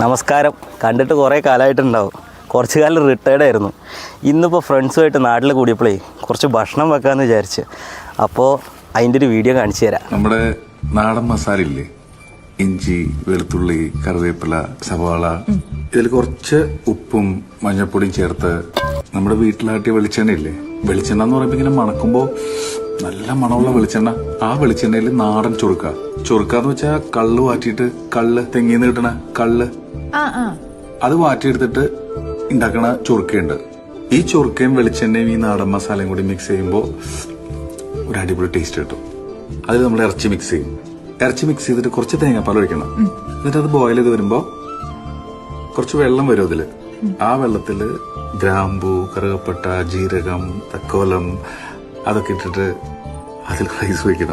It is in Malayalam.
നമസ്കാരം. കണ്ടിട്ട് കുറേ കാലമായിട്ടുണ്ടാവും. കുറച്ച് കാലം റിട്ടയർഡ് ആയിരുന്നു. ഇന്നിപ്പോൾ ഫ്രണ്ട്സുമായിട്ട് നാട്ടിൽ കൂടിയപ്പോഴേ കുറച്ച് ഭക്ഷണം വെക്കാമെന്ന് വിചാരിച്ച്. അപ്പോൾ അതിൻ്റെ ഒരു വീഡിയോ കാണിച്ചു തരാം. നമ്മുടെ നാടൻ മസാല ഇല്ലേ, ഇഞ്ചി, വെളുത്തുള്ളി, കറിവേപ്പില, സവാള, ഇതിൽ കുറച്ച് ഉപ്പും മഞ്ഞൾപ്പൊടിയും ചേർത്ത് നമ്മുടെ വീട്ടിലാട്ടിയ വെളിച്ചെണ്ണ ഇല്ലേ, വെളിച്ചെണ്ണ എന്ന് പറയുമ്പോൾ ഇങ്ങനെ മണക്കുമ്പോൾ നല്ല മണമുള്ള വെളിച്ചെണ്ണ. ആ വെളിച്ചെണ്ണയിൽ നാടൻ ചൊറുക്കാന്ന് വെച്ചാൽ കള്ള് വാറ്റിയിട്ട്, കള്ള് തെങ്ങിന്ന് കിട്ടണ കള്ള്, അത് വാറ്റിയെടുത്തിട്ട് ഉണ്ടാക്കണ ചൊറുക്കയുണ്ട്. ഈ ചൊറുക്കയും വെളിച്ചെണ്ണയും ഈ നാടൻ മസാലയും കൂടി മിക്സ് ചെയ്യുമ്പോൾ ഒരു അടിപൊളി ടേസ്റ്റ് കിട്ടും. അതിൽ നമ്മൾ ഇറച്ചി മിക്സ് ചെയ്യും. ഇറച്ചി മിക്സ് ചെയ്തിട്ട് കുറച്ച് തേങ്ങാപ്പാൽ ഒഴിക്കണം. എന്നിട്ട് അത് ബോയിൽ ചെയ്ത് വരുമ്പോൾ കുറച്ച് വെള്ളം വരും അതില്. ആ വെള്ളത്തില് ഗ്രാമ്പൂ, കറുകപ്പട്ട, ജീരകം, തക്കോലം അതൊക്കെ ഇട്ടിട്ട് അതിൽ റൈസ് വയ്ക്കണം.